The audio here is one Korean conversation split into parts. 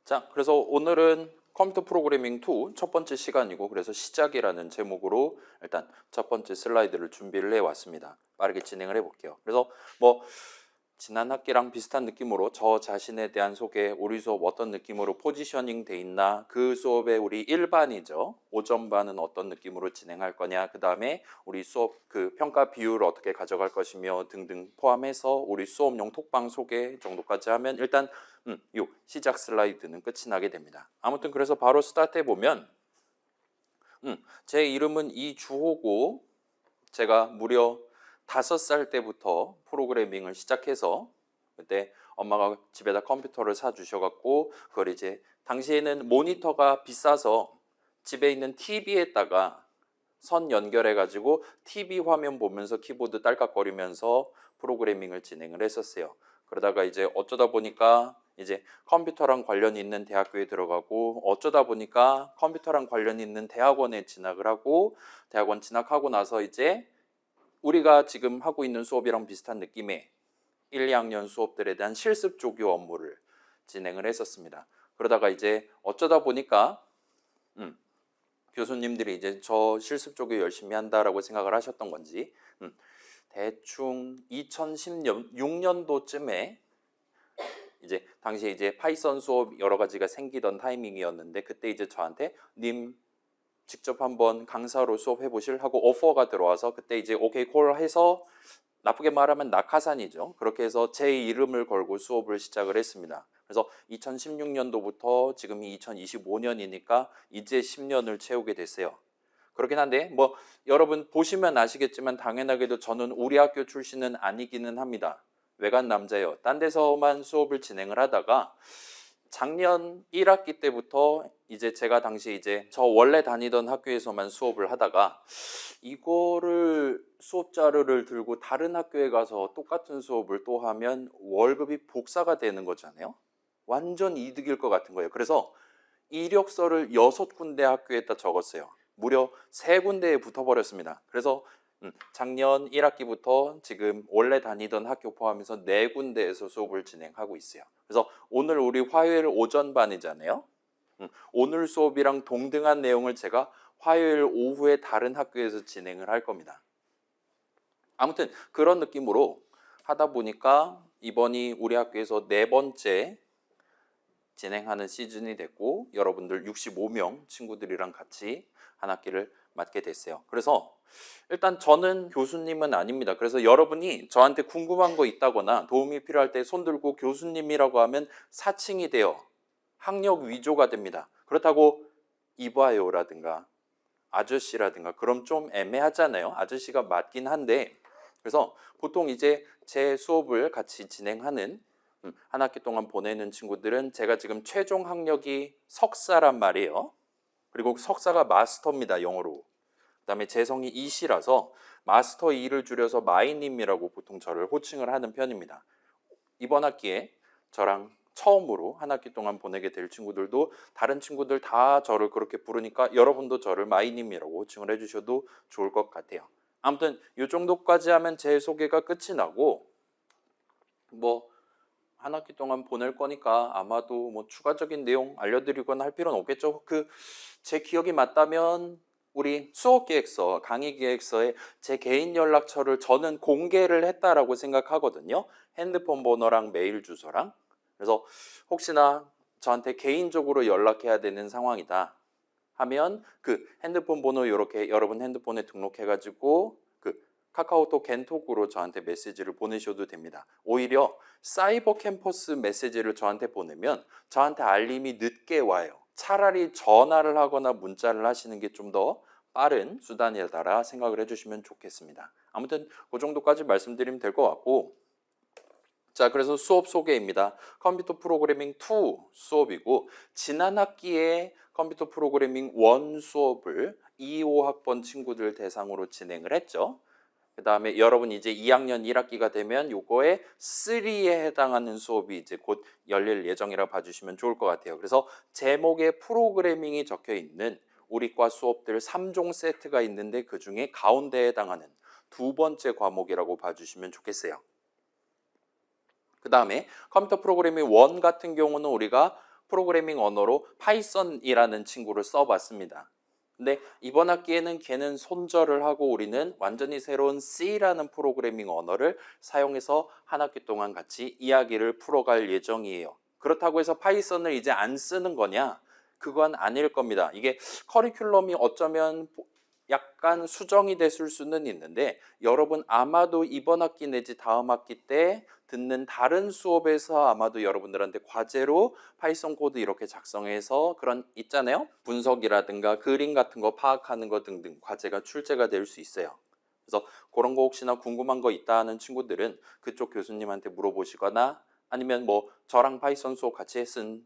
자, 그래서 오늘은 컴퓨터 프로그래밍 2 첫 번째 시간이고, 그래서 시작이라는 제목으로 일단 첫 번째 슬라이드를 준비를 해왔습니다. 빠르게 진행을 해볼게요. 그래서 지난 학기랑 비슷한 느낌으로 저 자신에 대한 소개, 우리 수업 어떤 느낌으로 포지셔닝 돼 있나, 그 수업의 우리 1반이죠. 오전반은 어떤 느낌으로 진행할 거냐, 그 다음에 우리 수업 그 평가 비율을 어떻게 가져갈 것이며 등등 포함해서 우리 수업용 톡방 소개 정도까지 하면 일단 요 시작 슬라이드는 끝이 나게 됩니다. 아무튼 그래서 바로 스타트해 보면 제 이름은 이주호고, 제가 무려 5살 때부터 프로그래밍을 시작해서, 그때 엄마가 집에다 컴퓨터를 사주셔갖고 그걸 이제 당시에는 모니터가 비싸서 집에 있는 TV에다가 선 연결해가지고 TV 화면 보면서 키보드 딸깍거리면서 프로그래밍을 진행을 했었어요. 그러다가 이제 어쩌다 보니까 이제 컴퓨터랑 관련이 있는 대학교에 들어가고, 어쩌다 보니까 컴퓨터랑 관련이 있는 대학원에 진학을 하고, 대학원 진학하고 나서 이제 우리가 지금 하고 있는 수업이랑 비슷한 느낌의 1, 2학년 수업들에 대한 실습 조교 업무를 진행을 했었습니다. 그러다가 이제 어쩌다 보니까 교수님들이 이제 저 실습 조교 열심히 한다라고 생각을 하셨던 건지 대충 2016년도쯤에 이제 당시에 이제 파이썬 수업 여러 가지가 생기던 타이밍이었는데, 그때 이제 저한테 님 직접 한번 강사로 수업해 보실 하고 오퍼가 들어와서, 그때 이제 오케이 콜 해서, 나쁘게 말하면 낙하산이죠. 그렇게 해서 제 이름을 걸고 수업을 시작을 했습니다. 그래서 2016년도부터 지금이 2025년이니까 이제 10년을 채우게 됐어요. 그렇긴 한데 여러분 보시면 아시겠지만 당연하게도 저는 우리 학교 출신은 아니기는 합니다. 외간 남자예요. 딴 데서만 수업을 진행을 하다가 작년 1학기 때부터 이제 제가 당시 이제 저 원래 다니던 학교에서만 수업을 하다가, 이거를 수업 자료를 들고 다른 학교에 가서 똑같은 수업을 또 하면 월급이 복사가 되는 거잖아요. 완전 이득일 것 같은 거예요. 그래서 이력서를 6군데 학교에다 적었어요. 무려 3군데에 붙어버렸습니다. 그래서 작년 1학기부터 지금 원래 다니던 학교 포함해서 4군데에서 수업을 진행하고 있어요. 그래서 오늘 우리 화요일 오전반이잖아요. 오늘 수업이랑 동등한 내용을 제가 화요일 오후에 다른 학교에서 진행을 할 겁니다. 아무튼 그런 느낌으로 하다 보니까 이번이 우리 학교에서 4번째 진행하는 시즌이 됐고, 여러분들 65명 친구들이랑 같이 한 학기를 맡게 됐어요. 그래서 일단 저는 교수님은 아닙니다. 그래서 여러분이 저한테 궁금한 거 있다거나 도움이 필요할 때 손 들고 교수님이라고 하면 사칭이 돼요. 학력 위조가 됩니다. 그렇다고 이봐요라든가 아저씨라든가 그럼 좀 애매하잖아요. 아저씨가 맞긴 한데, 그래서 보통 이제 제 수업을 같이 진행하는 한 학기 동안 보내는 친구들은 제가 지금 최종 학력이 석사란 말이에요. 그리고 석사가 마스터입니다, 영어로. 그다음에 재성이 이시라서 마스터 2를 줄여서 마이님이라고 보통 저를 호칭을 하는 편입니다. 이번 학기에 저랑 처음으로 한 학기 동안 보내게 될 친구들도 다른 친구들 다 저를 그렇게 부르니까 여러분도 저를 마이님이라고 호칭을 해주셔도 좋을 것 같아요. 아무튼 이 정도까지 하면 제 소개가 끝이 나고, 한 학기 동안 보낼 거니까 아마도 추가적인 내용 알려드리거나 할 필요는 없겠죠. 제 기억이 맞다면 우리 수업계획서, 강의계획서에 제 개인 연락처를 저는 공개를 했다라고 생각하거든요. 핸드폰 번호랑 메일 주소랑. 그래서 혹시나 저한테 개인적으로 연락해야 되는 상황이다 하면 그 핸드폰 번호 이렇게 여러분 핸드폰에 등록해가지고 카카오톡 겐톡으로 저한테 메시지를 보내셔도 됩니다. 오히려 사이버 캠퍼스 메시지를 저한테 보내면 저한테 알림이 늦게 와요. 차라리 전화를 하거나 문자를 하시는 게 좀 더 빠른 수단이다라 생각을 해주시면 좋겠습니다. 아무튼 그 정도까지 말씀드리면 될 것 같고, 자, 그래서 수업 소개입니다. 컴퓨터 프로그래밍 2 수업이고, 지난 학기에 컴퓨터 프로그래밍 1 수업을 2, 5학번 친구들 대상으로 진행을 했죠. 그 다음에 여러분 이제 2학년 1학기가 되면 요거에 3에 해당하는 수업이 이제 곧 열릴 예정이라 봐주시면 좋을 것 같아요. 그래서 제목에 프로그래밍이 적혀 있는 우리 과 수업들 3종 세트가 있는데, 그 중에 가운데에 해당하는 2번째 과목이라고 봐주시면 좋겠어요. 그 다음에 컴퓨터 프로그래밍 1 같은 경우는 우리가 프로그래밍 언어로 파이썬이라는 친구를 써봤습니다. 근데 이번 학기에는 걔는 손절을 하고 우리는 완전히 새로운 C라는 프로그래밍 언어를 사용해서 한 학기 동안 같이 이야기를 풀어갈 예정이에요. 그렇다고 해서 파이썬을 이제 안 쓰는 거냐? 그건 아닐 겁니다. 이게 커리큘럼이 어쩌면 약간 수정이 됐을 수는 있는데 여러분 아마도 이번 학기 내지 다음 학기 때 듣는 다른 수업에서 아마도 여러분들한테 과제로 파이썬 코드 이렇게 작성해서 그런 있잖아요. 분석이라든가 그림 같은 거 파악하는 거 등등 과제가 출제가 될 수 있어요. 그래서 그런 거 혹시나 궁금한 거 있다 하는 친구들은 그쪽 교수님한테 물어보시거나 아니면 뭐 저랑 파이썬 수업 같이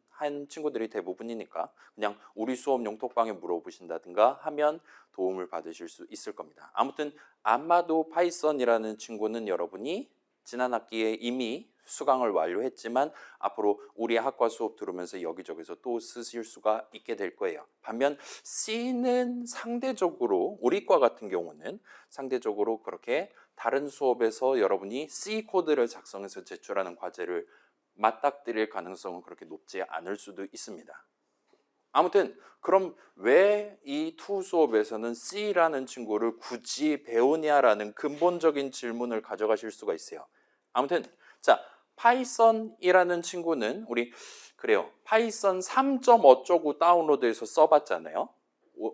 한 친구들이 대부분이니까 그냥 우리 수업 용톡방에 물어보신다든가 하면 도움을 받으실 수 있을 겁니다. 아무튼 아마도 파이썬이라는 친구는 여러분이 지난 학기에 이미 수강을 완료했지만 앞으로 우리 학과 수업 들으면서 여기저기서 또 쓰실 수가 있게 될 거예요. 반면 C는 상대적으로 우리 과 같은 경우는 상대적으로 그렇게 다른 수업에서 여러분이 C 코드를 작성해서 제출하는 과제를 맞닥뜨릴 가능성은 그렇게 높지 않을 수도 있습니다. 아무튼 그럼 왜 이 투 수업에서는 C라는 친구를 굳이 배우냐라는 근본적인 질문을 가져가실 수가 있어요. 아무튼 자, 파이썬이라는 친구는 그래요. 파이썬 3. 어쩌고 다운로드해서 써봤잖아요.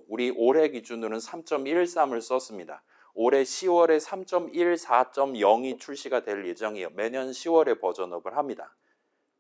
우리 올해 기준으로는 3.13을 썼습니다. 올해 10월에 3.14.0이 출시가 될 예정이에요. 매년 10월에 버전업을 합니다.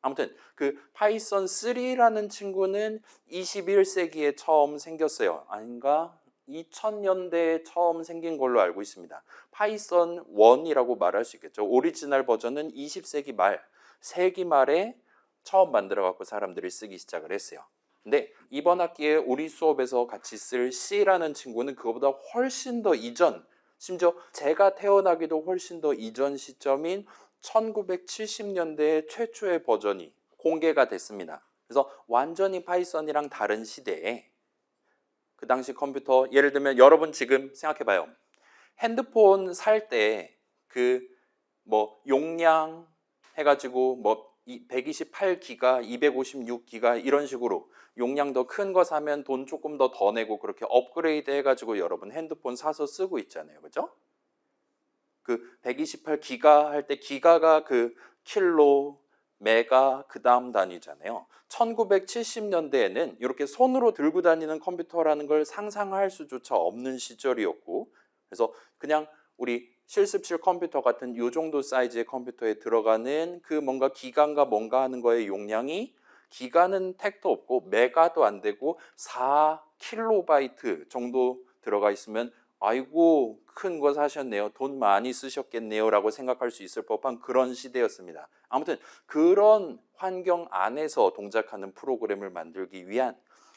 아무튼 그 파이썬 3라는 친구는 21세기에 처음 생겼어요. 아닌가? 2000년대에 처음 생긴 걸로 알고 있습니다. 파이썬 1이라고 말할 수 있겠죠. 오리지널 버전은 20세기 말, 세기 말에 처음 만들어 갖고 사람들이 쓰기 시작을 했어요. 근데 이번 학기에 우리 수업에서 같이 쓸 C라는 친구는 그거보다 훨씬 더 이전, 심지어 제가 태어나기도 훨씬 더 이전 시점인 1970년대 최초의 버전이 공개가 됐습니다. 그래서 완전히 파이썬이랑 다른 시대에 그 당시 컴퓨터, 예를 들면 여러분 지금 생각해봐요. 핸드폰 살 때 그 뭐 용량 해가지고 뭐 128기가, 256기가 이런 식으로 용량 더 큰 거 사면 돈 조금 더 내고 그렇게 업그레이드 해가지고 여러분 핸드폰 사서 쓰고 있잖아요. 그죠? 그 128기가 할 때 기가가 그 킬로, 메가 그 다음 단위잖아요. 1970년대에는 이렇게 손으로 들고 다니는 컴퓨터라는 걸 상상할 수조차 없는 시절이었고 그래서 그냥 우리 실습실 컴퓨터 같은 이 정도 사이즈의 컴퓨터에 들어가는 그 뭔가 기가인가 뭔가 하는 거의 용량이 기가는 택도 없고 메가도 안 되고 4킬로바이트 정도 들어가 있으면 아이고 큰 거 사셨네요. 돈 많이 쓰셨겠네요. 라고 생각할 수 있을 법한 그런 시대였습니다. 아무튼 그런 환경 안에서 동작하는 프로그램을 만들기 위한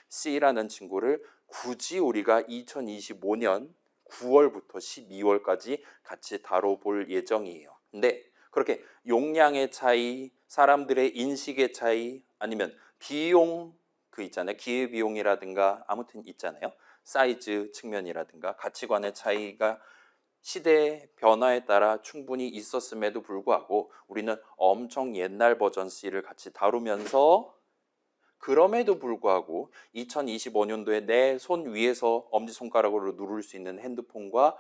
C라는 친구를 굳이 우리가 2025년 9월부터 12월까지 같이 다뤄볼 예정이에요. 근데 그렇게 용량의 차이, 사람들의 인식의 차이, 아니면 비용 그 있잖아요. 기회비용이라든가 아무튼 있잖아요. 사이즈 측면이라든가 가치관의 차이가 시대의 변화에 따라 충분히 있었음에도 불구하고 우리는 엄청 옛날 버전 C를 같이 다루면서 그럼에도 불구하고 2025년도에 내 손 위에서 엄지손가락으로 누를 수 있는 핸드폰과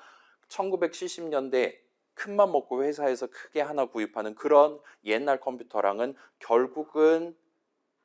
1970년대 큰맘 먹고 회사에서 크게 하나 구입하는 그런 옛날 컴퓨터랑은 결국은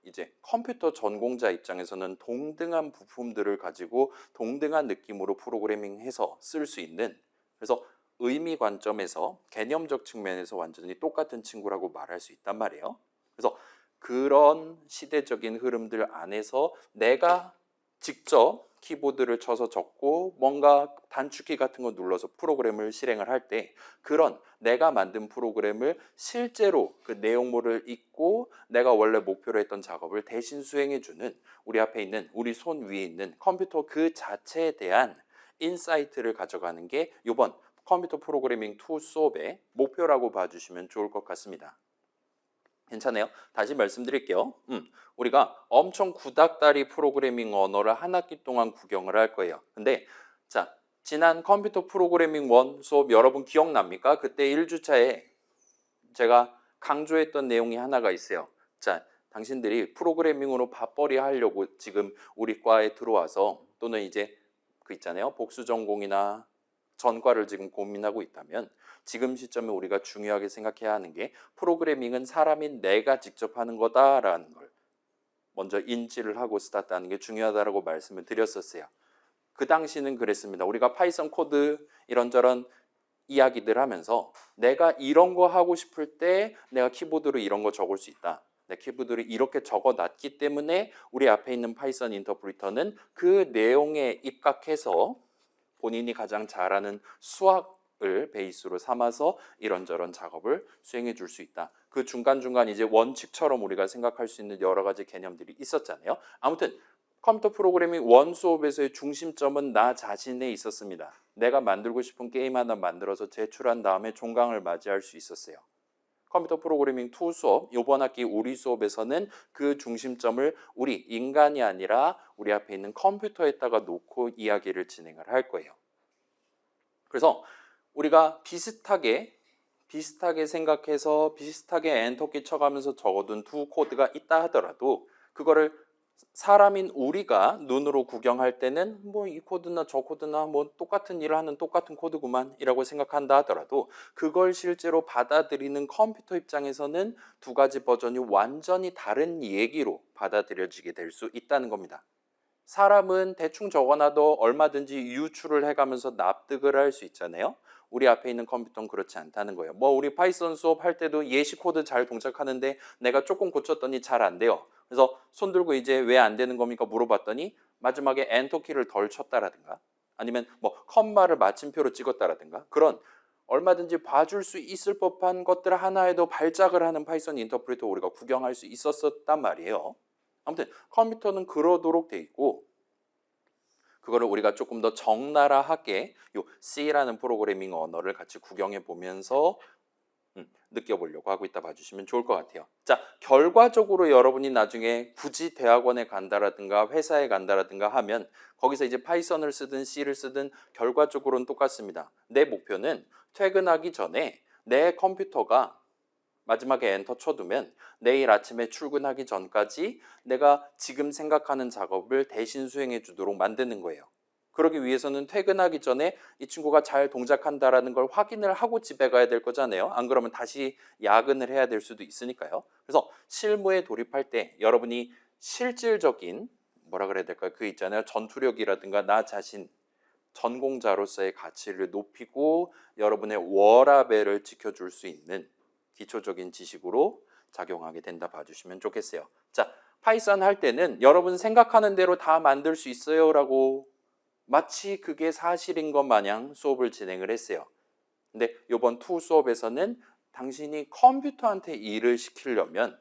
이제 컴퓨터 전공자 입장에서는 동등한 부품들을 가지고 동등한 느낌으로 프로그래밍해서 쓸 수 있는 그래서 의미 관점에서 개념적 측면에서 완전히 똑같은 친구라고 말할 수 있단 말이에요. 그래서 그런 시대적인 흐름들 안에서 내가 직접 키보드를 쳐서 적고 뭔가 단축키 같은 거 눌러서 프로그램을 실행을 할 때 그런 내가 만든 프로그램을 실제로 그 내용물을 읽고 내가 원래 목표로 했던 작업을 대신 수행해주는 우리 앞에 있는 우리 손 위에 있는 컴퓨터 그 자체에 대한 인사이트를 가져가는 게 이번 컴퓨터 프로그래밍 2 수업의 목표라고 봐주시면 좋을 것 같습니다. 괜찮아요? 다시 말씀드릴게요. 우리가 엄청 구닥다리 프로그래밍 언어를 한 학기 동안 구경을 할 거예요. 근데 자, 지난 컴퓨터 프로그래밍 1 수업 여러분 기억납니까? 그때 1주차에 제가 강조했던 내용이 하나가 있어요. 자, 당신들이 프로그래밍으로 밥벌이 하려고 지금 우리 과에 들어와서 또는 이제 그 있잖아요. 복수 전공이나 전과를 지금 고민하고 있다면 지금 시점에 우리가 중요하게 생각해야 하는 게 프로그래밍은 사람인 내가 직접 하는 거다라는 걸 먼저 인지를 하고 스타트하는 게 중요하다라고 말씀을 드렸었어요. 그 당시는 그랬습니다. 우리가 파이썬 코드 이런저런 이야기들 하면서 내가 이런 거 하고 싶을 때 내가 키보드로 이런 거 적을 수 있다. 내 키보드로 이렇게 적어놨기 때문에 우리 앞에 있는 파이썬 인터프리터는 그 내용에 입각해서 본인이 가장 잘하는 수학을 베이스로 삼아서 이런저런 작업을 수행해 줄 수 있다. 그 중간중간 이제 원칙처럼 우리가 생각할 수 있는 여러 가지 개념들이 있었잖아요. 아무튼 컴퓨터 프로그래밍 원 수업에서의 중심점은 나 자신에 있었습니다. 내가 만들고 싶은 게임 하나 만들어서 제출한 다음에 종강을 맞이할 수 있었어요. 컴퓨터 프로그래밍 2 수업, 이번 학기 우리 수업에서는 그 중심점을 우리 인간이 아니라 우리 앞에 있는 컴퓨터에다가 놓고 이야기를 진행을 할 거예요. 그래서 우리가 비슷하게 생각해서 비슷하게 엔터키 쳐가면서 적어둔 두 코드가 있다 하더라도 그거를 사람인 우리가 눈으로 구경할 때는 뭐 이 코드나 저 코드나 뭐 똑같은 일을 하는 똑같은 코드구만 이라고 생각한다 하더라도 그걸 실제로 받아들이는 컴퓨터 입장에서는 두 가지 버전이 완전히 다른 얘기로 받아들여지게 될 수 있다는 겁니다. 사람은 대충 적어놔도 얼마든지 유추를 해가면서 납득을 할 수 있잖아요. 우리 앞에 있는 컴퓨터는 그렇지 않다는 거예요. 뭐 우리 파이썬 수업 할 때도 예시 코드 잘 동작하는데 내가 조금 고쳤더니 잘 안 돼요. 그래서 손 들고 이제 왜 안 되는 겁니까 물어봤더니 마지막에 엔터 키를 덜 쳤다라든가 아니면 뭐 컴마를 마침표로 찍었다라든가 그런 얼마든지 봐줄 수 있을 법한 것들 하나에도 발작을 하는 파이썬 인터프리터 우리가 구경할 수 있었단 말이에요. 아무튼 컴퓨터는 그러도록 돼 있고 그거를 우리가 조금 더 적나라하게 요 C라는 프로그래밍 언어를 같이 구경해 보면서 느껴보려고 하고 있다 봐주시면 좋을 것 같아요. 자, 결과적으로 여러분이 나중에 굳이 대학원에 간다라든가 회사에 간다라든가 하면 거기서 이제 파이썬을 쓰든 C를 쓰든 결과적으로는 똑같습니다. 내 목표는 퇴근하기 전에 내 컴퓨터가 마지막에 엔터 쳐두면 내일 아침에 출근하기 전까지 내가 지금 생각하는 작업을 대신 수행해 주도록 만드는 거예요. 그러기 위해서는 퇴근하기 전에 이 친구가 잘 동작한다라는 걸 확인을 하고 집에 가야 될 거잖아요. 안 그러면 다시 야근을 해야 될 수도 있으니까요. 그래서 실무에 돌입할 때 여러분이 실질적인 뭐라 그래야 될까요? 그 있잖아요. 전투력이라든가 나 자신 전공자로서의 가치를 높이고 여러분의 워라밸을 지켜줄 수 있는 기초적인 지식으로 작용하게 된다 봐주시면 좋겠어요. 자, 파이썬 할 때는 여러분 생각하는 대로 다 만들 수 있어요 라고 마치 그게 사실인 것 마냥 수업을 진행을 했어요. 근데 이번 2 수업에서는 당신이 컴퓨터한테 일을 시키려면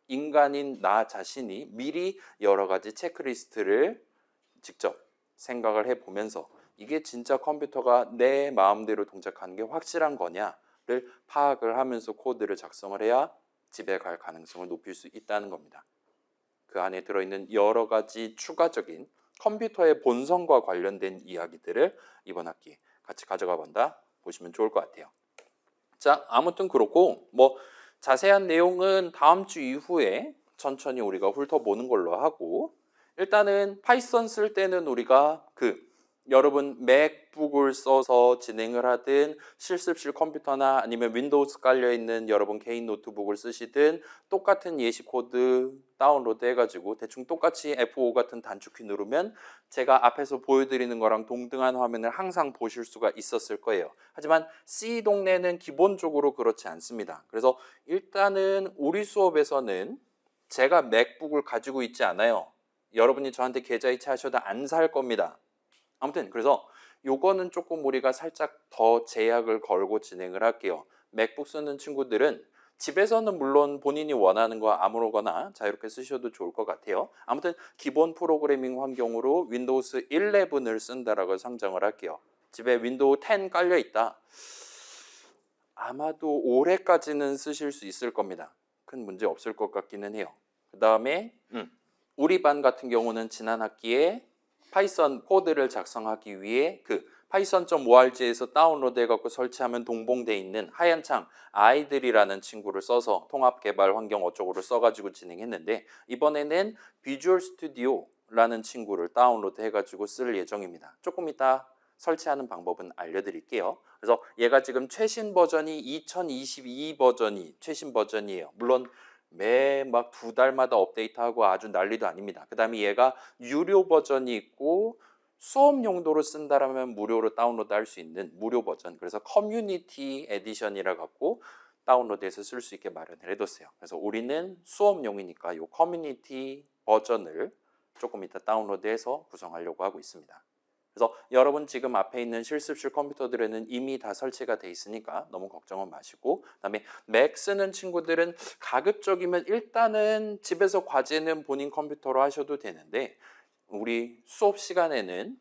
인간인 나 자신이 미리 여러 가지 체크리스트를 직접 생각을 해보면서 이게 진짜 컴퓨터가 내 마음대로 동작하는 게 확실한 거냐를 파악을 하면서 코드를 작성을 해야 집에 갈 가능성을 높일 수 있다는 겁니다. 그 안에 들어있는 여러 가지 추가적인 컴퓨터의 본성과 관련된 이야기들을 이번 학기 같이 가져가 본다 보시면 좋을 것 같아요. 자, 아무튼 그렇고 뭐 자세한 내용은 다음 주 이후에 천천히 우리가 훑어보는 걸로 하고 일단은 파이썬 쓸 때는 우리가 여러분 맥북을 써서 진행을 하든 실습실 컴퓨터나 아니면 윈도우스 깔려있는 여러분 개인 노트북을 쓰시든 똑같은 예시 코드 다운로드 해가지고 대충 똑같이 F5 같은 단축키 누르면 제가 앞에서 보여드리는 거랑 동등한 화면을 항상 보실 수가 있었을 거예요. 하지만 C 동네는 기본적으로 그렇지 않습니다. 그래서 일단은 우리 수업에서는 제가 맥북을 가지고 있지 않아요. 여러분이 저한테 계좌 이체하셔도 안 살 겁니다. 아무튼 그래서 요거는 조금 우리가 살짝 더 제약을 걸고 진행을 할게요. 맥북 쓰는 친구들은 집에서는 물론 본인이 원하는 거 아무거나 자유롭게 쓰셔도 좋을 것 같아요. 아무튼 기본 프로그래밍 환경으로 윈도우스 11을 쓴다라고 상정을 할게요. 집에 윈도우 10 깔려 있다. 아마도 올해까지는 쓰실 수 있을 겁니다. 큰 문제 없을 것 같기는 해요. 그 다음에 우리 반 같은 경우는 지난 학기에 파이썬 코드를 작성하기 위해 python.org에서 다운로드 해갖고 설치하면 동봉돼 있는 하얀 창 아이들이라는 친구를 써서 통합 개발 환경 어쩌고를 써가지고 진행했는데 이번에는 비주얼 스튜디오라는 친구를 다운로드 해가지고 쓸 예정입니다. 조금 이따 설치하는 방법은 알려드릴게요. 그래서 얘가 지금 최신 버전이 2022 버전이 최신 버전이에요. 물론 매 막 2달마다 업데이트하고 아주 난리도 아닙니다. 그 다음에 얘가 유료 버전이 있고 수업 용도로 쓴다라면 무료로 다운로드 할 수 있는 무료 버전. 그래서 커뮤니티 에디션이라 갖고 다운로드해서 쓸 수 있게 마련을 해뒀어요. 그래서 우리는 수업용이니까 이 커뮤니티 버전을 조금 이따 다운로드해서 구성하려고 하고 있습니다. 그래서 여러분 지금 앞에 있는 실습실 컴퓨터들에는 이미 다 설치가 돼 있으니까 너무 걱정은 마시고, 그다음에 맥 쓰는 친구들은 가급적이면 일단은 집에서 과제는 본인 컴퓨터로 하셔도 되는데 우리 수업 시간에는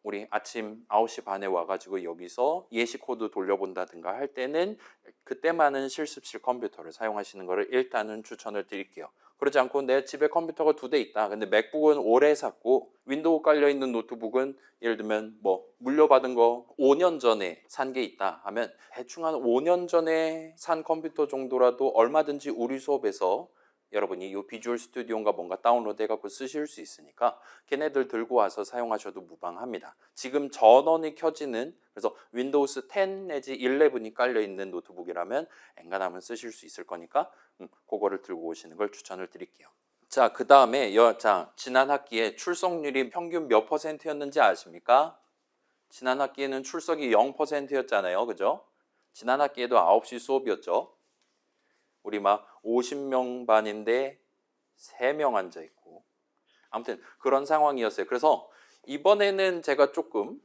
우리 아침 9시 반에 와가지고 여기서 예시 코드 돌려본다든가 할 때는 그때만은 실습실 컴퓨터를 사용하시는 것을 일단은 추천을 드릴게요. 그러지 않고 내 집에 컴퓨터가 2대 있다. 근데 맥북은 오래 샀고 윈도우 깔려있는 노트북은 예를 들면 뭐 물려받은 거 5년 전에 산 게 있다 하면 대충 한 5년 전에 산 컴퓨터 정도라도 얼마든지 우리 수업에서 여러분이 이 비주얼 스튜디오인가 뭔가 다운로드 해갖고 쓰실 수 있으니까 걔네들 들고 와서 사용하셔도 무방합니다. 지금 전원이 켜지는, 그래서 윈도우스 10 내지 11이 깔려있는 노트북이라면 엔간하면 쓰실 수 있을 거니까 그거를 들고 오시는 걸 추천을 드릴게요. 자, 그 다음에 지난 학기에 출석률이 평균 몇 %였는지 아십니까? 지난 학기에는 출석이 0%였잖아요. 그죠? 지난 학기에도 9시 수업이었죠. 우리 막 50명 반인데 3명 앉아 있고 아무튼 그런 상황이었어요. 그래서 이번에는 제가 조금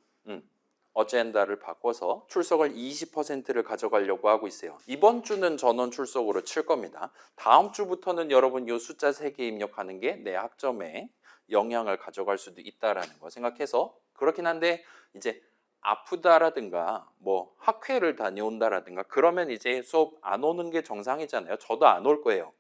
어젠다를 바꿔서 출석을 20%를 가져가려고 하고 있어요. 이번 주는 전원 출석으로 칠 겁니다. 다음 주부터는 여러분 이 숫자 3개 입력하는 게 내 학점에 영향을 가져갈 수도 있다라는 거 생각해서, 그렇긴 한데 이제 아프다라든가 뭐 학회를 다녀온다라든가 그러면 이제 수업 안 오는 게 정상이잖아요. 저도 안 올 거예요.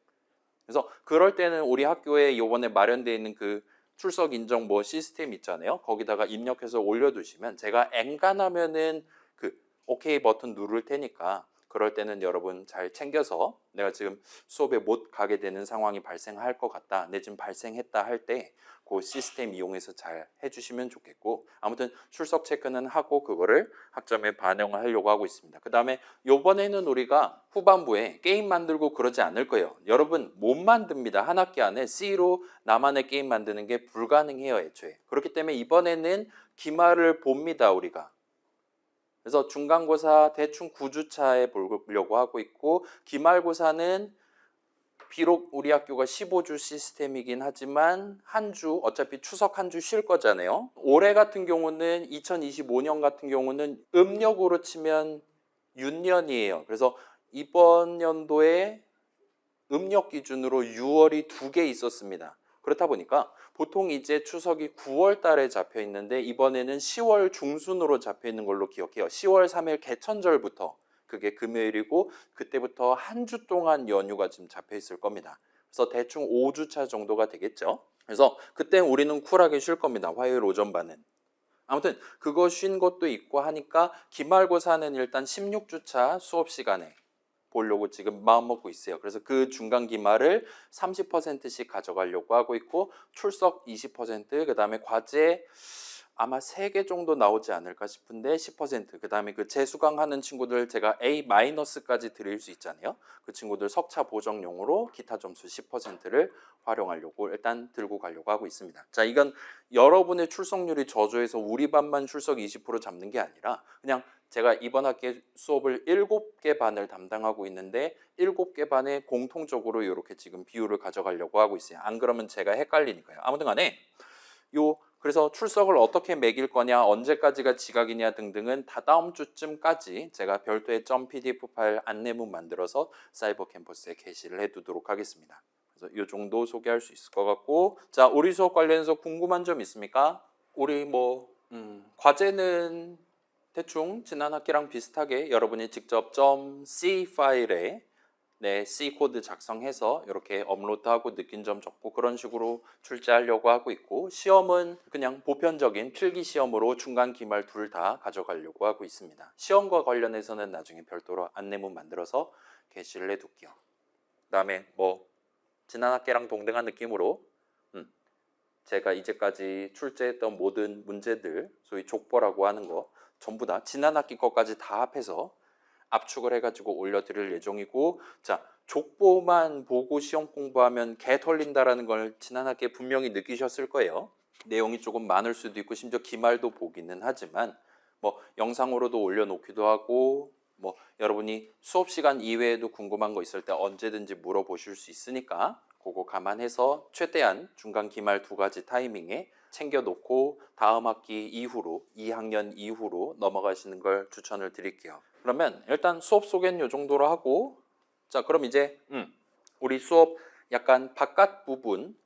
그래서 그럴 때는 우리 학교에 이번에 마련되어 있는 그 출석 인정 뭐 시스템 있잖아요. 거기다가 입력해서 올려두시면 제가 엔간하면은 그 OK 버튼 누를 테니까 그럴 때는 여러분 잘 챙겨서 내가 지금 수업에 못 가게 되는 상황이 발생할 것 같다, 내 지금 발생했다 할 때 그 시스템 이용해서 잘 해주시면 좋겠고, 아무튼 출석 체크는 하고 그거를 학점에 반영하려고 하고 있습니다. 그 다음에 요번에는 우리가 후반부에 게임 만들고 그러지 않을 거예요. 여러분 못 만듭니다. 한 학기 안에 C로 나만의 게임 만드는 게 불가능해요, 애초에. 그렇기 때문에 이번에는 기말을 봅니다, 우리가. 그래서 중간고사 대충 9주차에 보려고 하고 있고, 기말고사는 비록 우리 학교가 15주 시스템이긴 하지만 한 주, 어차피 추석 한 주 쉴 거잖아요. 올해 같은 경우는 2025년 같은 경우는 음력으로 치면 윤년이에요. 그래서 이번 연도에 음력 기준으로 6월이 2개 있었습니다. 그렇다 보니까 보통 이제 추석이 9월 달에 잡혀 있는데 이번에는 10월 중순으로 잡혀 있는 걸로 기억해요. 10월 3일 개천절부터, 그게 금요일이고 그때부터 한 주 동안 연휴가 지금 잡혀 있을 겁니다. 그래서 대충 5주차 정도가 되겠죠. 그래서 그때 우리는 쿨하게 쉴 겁니다. 화요일 오전반은. 아무튼 그거 쉰 것도 있고 하니까 기말고사는 일단 16주차 수업 시간에 보려고 지금 마음 먹고 있어요. 그래서 그 중간 기말을 30%씩 가져가려고 하고 있고, 출석 20%, 그 다음에 과제 아마 3개 정도 나오지 않을까 싶은데 10%, 그 다음에 그 재수강하는 친구들 제가 A-까지 드릴 수 있잖아요. 그 친구들 석차 보정용으로 기타 점수 10%를 활용하려고 일단 들고 가려고 하고 있습니다. 자, 이건 여러분의 출석률이 저조해서 우리 반만 출석 20% 잡는 게 아니라 그냥 제가 이번 학기에 수업을 7개 반을 담당하고 있는데 7개 반에 공통적으로 이렇게 지금 비율을 가져가려고 하고 있어요. 안 그러면 제가 헷갈리니까요. 아무튼 간에 그래서 출석을 어떻게 매길 거냐, 언제까지가 지각이냐 등등은 다 다음 주쯤까지 제가 별도의 .pdf 파일 안내문 만들어서 사이버 캠퍼스에 게시를 해두도록 하겠습니다. 그래서 이 정도 소개할 수 있을 것 같고, 자, 우리 수업 관련해서 궁금한 점 있습니까? 우리 과제는 대충 지난 학기랑 비슷하게 여러분이 직접 .c 파일에 내 C 코드 작성해서 이렇게 업로드하고 느낀 점 적고 그런 식으로 출제하려고 하고 있고, 시험은 그냥 보편적인 필기 시험으로 중간 기말 둘 다 가져가려고 하고 있습니다. 시험과 관련해서는 나중에 별도로 안내문 만들어서 게시를 해둘게요. 그다음에 뭐 지난 학기랑 동등한 느낌으로 제가 이제까지 출제했던 모든 문제들, 소위 족보라고 하는 거 전부 다 지난 학기 것까지 다 합해서 압축을 해가지고 올려드릴 예정이고, 자, 족보만 보고 시험 공부하면 개 털린다라는 걸 지난 학기에 분명히 느끼셨을 거예요. 내용이 조금 많을 수도 있고 심지어 기말도 보기는 하지만 뭐 영상으로도 올려놓기도 하고, 뭐 여러분이 수업 시간 이외에도 궁금한 거 있을 때 언제든지 물어보실 수 있으니까 그거 감안해서 최대한 중간 기말 두 가지 타이밍에 챙겨놓고 다음 학기 이후로 2학년 이후로 넘어가시는 걸 추천을 드릴게요. 그러면 일단 수업 소개는 이 정도로 하고, 자 그럼 이제 우리 수업 약간 바깥 부분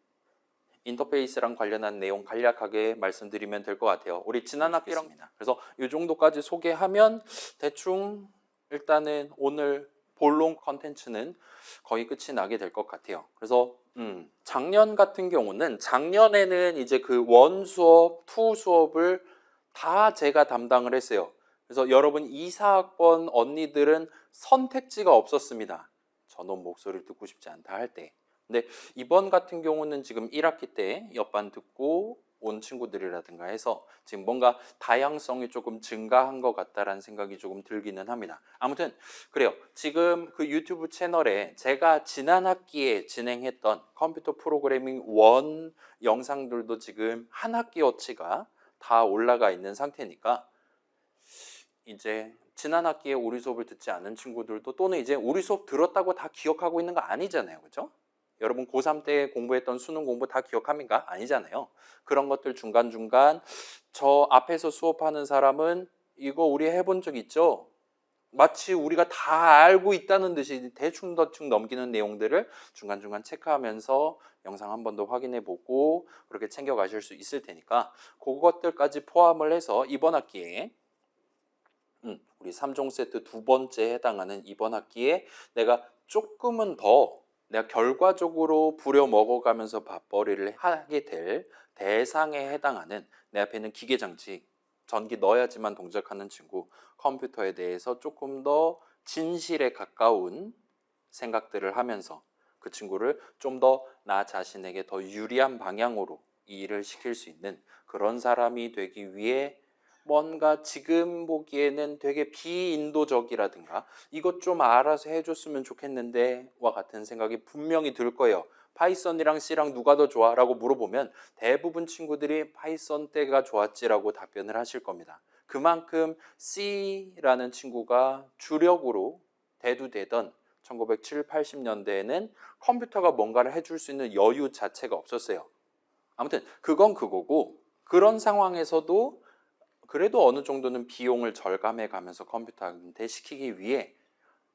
인터페이스랑 관련한 내용 간략하게 말씀드리면 될 것 같아요. 우리 지난 학기랑 그래서 이 정도까지 소개하면 대충 일단은 오늘 본론 컨텐츠는 거의 끝이 나게 될 것 같아요. 그래서 작년 같은 경우는 작년에는 이제 그 원 수업, 투 수업을 다 제가 담당을 했어요. 그래서 여러분 2, 4학번 언니들은 선택지가 없었습니다. 저놈 목소리를 듣고 싶지 않다 할 때. 근데 이번 같은 경우는 지금 1학기 때 옆반 듣고 온 친구들이라든가 해서 지금 뭔가 다양성이 조금 증가한 것 같다라는 생각이 조금 들기는 합니다. 아무튼 그래요. 지금 그 유튜브 채널에 제가 지난 학기에 진행했던 컴퓨터 프로그래밍 1 영상들도 지금 한 학기어치가 다 올라가 있는 상태니까 이제 지난 학기에 우리 수업을 듣지 않은 친구들도 또는 이제 우리 수업 들었다고 다 기억하고 있는 거 아니잖아요. 그죠? 여러분 고3 때 공부했던 수능 공부 다 기억합니까? 아니잖아요. 그런 것들 중간중간 저 앞에서 수업하는 사람은 이거 우리 해본 적 있죠? 마치 우리가 다 알고 있다는 듯이 대충대충 넘기는 내용들을 중간중간 체크하면서 영상 한 번 더 확인해 보고 그렇게 챙겨 가실 수 있을 테니까 그것들까지 포함을 해서 이번 학기에 우리 3종 세트 두 번째 해당하는 이번 학기에 내가 조금은 더 내가 결과적으로 부려 먹어가면서 밥벌이를 하게 될 대상에 해당하는 내 앞에 있는 기계장치, 전기 넣어야지만 동작하는 친구, 컴퓨터에 대해서 조금 더 진실에 가까운 생각들을 하면서 그 친구를 좀 더 나 자신에게 더 유리한 방향으로 이 일을 시킬 수 있는 그런 사람이 되기 위해 뭔가 지금 보기에는 되게 비인도적이라든가 이것 좀 알아서 해줬으면 좋겠는데 와 같은 생각이 분명히 들 거예요. 파이썬이랑 C랑 누가 더 좋아? 라고 물어보면 대부분 친구들이 파이썬 때가 좋았지라고 답변을 하실 겁니다. 그만큼 C라는 친구가 주력으로 대두되던 1970, 80년대에는 컴퓨터가 뭔가를 해줄 수 있는 여유 자체가 없었어요. 아무튼 그건 그거고, 그런 상황에서도 그래도 어느 정도는 비용을 절감해 가면서 컴퓨터한테 시키기 위해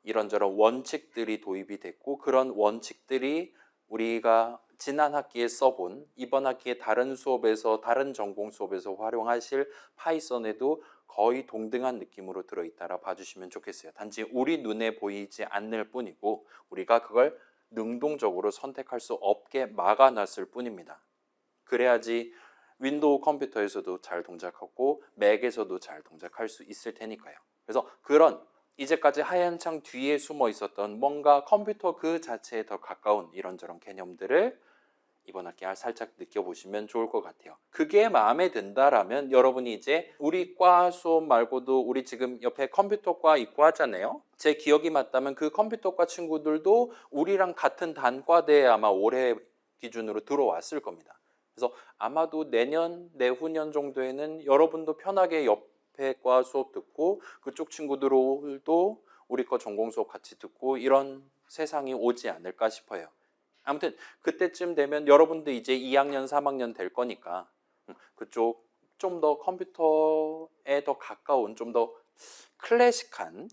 이런저런 원칙들이 도입이 됐고, 그런 원칙들이 우리가 지난 학기에 써본 이번 학기에 다른 수업에서 다른 전공 수업에서 활용하실 파이썬에도 거의 동등한 느낌으로 들어있다라 봐주시면 좋겠어요. 단지 우리 눈에 보이지 않을 뿐이고 우리가 그걸 능동적으로 선택할 수 없게 막아놨을 뿐입니다. 그래야지 윈도우 컴퓨터에서도 잘 동작하고 맥에서도 잘 동작할 수 있을 테니까요. 그래서 그런 이제까지 하얀 창 뒤에 숨어 있었던 뭔가 컴퓨터 그 자체에 더 가까운 이런저런 개념들을 이번 학기 살짝 느껴보시면 좋을 것 같아요. 그게 마음에 든다라면 여러분이 이제 우리 과 수업 말고도 우리 지금 옆에 컴퓨터과 있고 하잖아요. 제 기억이 맞다면 그 컴퓨터과 친구들도 우리랑 같은 단과대에 아마 올해 기준으로 들어왔을 겁니다. 그래서 아마도 내년, 내후년 정도에는 여러분도 편하게 옆에 과 수업 듣고 그쪽 친구들도 우리 거 전공 수업 같이 듣고 이런 세상이 오지 않을까 싶어요. 아무튼 그때쯤 되면 여러분도 이제 2학년, 3학년 될 거니까 그쪽 좀 더 컴퓨터에 더 가까운 좀 더 클래식한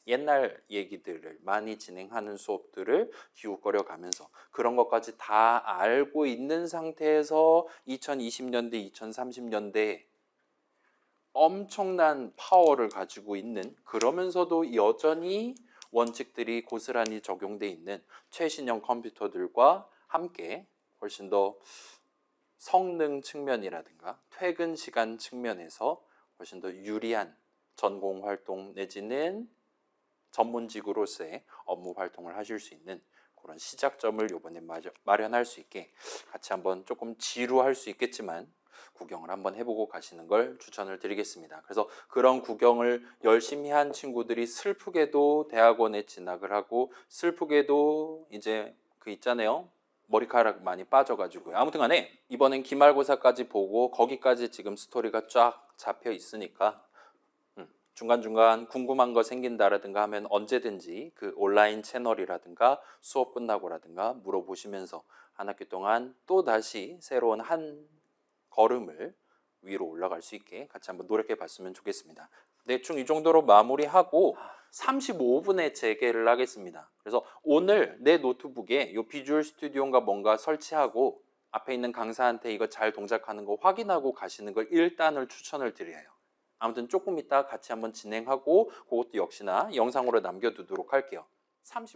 옛날 얘기들을 많이 진행하는 수업들을 기웃거려 가면서 그런 것까지 다 알고 있는 상태에서 2020년대, 2030년대에 엄청난 파워를 가지고 있는, 그러면서도 여전히 원칙들이 고스란히 적용돼 있는 최신형 컴퓨터들과 함께 훨씬 더 성능 측면이라든가 퇴근 시간 측면에서 훨씬 더 유리한 전공 활동 내지는 전문직으로서의 업무 활동을 하실 수 있는 그런 시작점을 이번에 마련할 수 있게 같이 한번 조금 지루할 수 있겠지만 구경을 한번 해보고 가시는 걸 추천을 드리겠습니다. 그래서 그런 구경을 열심히 한 친구들이 슬프게도 대학원에 진학을 하고 슬프게도 이제 그 있잖아요. 머리카락 많이 빠져가지고요. 아무튼 간에 이번엔 기말고사까지 보고 거기까지 지금 스토리가 쫙 잡혀 있으니까 중간중간 궁금한 거 생긴다라든가 하면 언제든지 그 온라인 채널이라든가 수업 끝나고라든가 물어보시면서 한 학기 동안 또 다시 새로운 한 걸음을 위로 올라갈 수 있게 같이 한번 노력해 봤으면 좋겠습니다. 대충 이 정도로 마무리하고 35분에 재개를 하겠습니다. 그래서 오늘 내 노트북에 이 비주얼 스튜디오인가 뭔가 설치하고 앞에 있는 강사한테 이거 잘 동작하는 거 확인하고 가시는 걸 일단을 추천을 드려요. 아무튼 조금 이따 같이 한번 진행하고 그것도 역시나 영상으로 남겨두도록 할게요. 35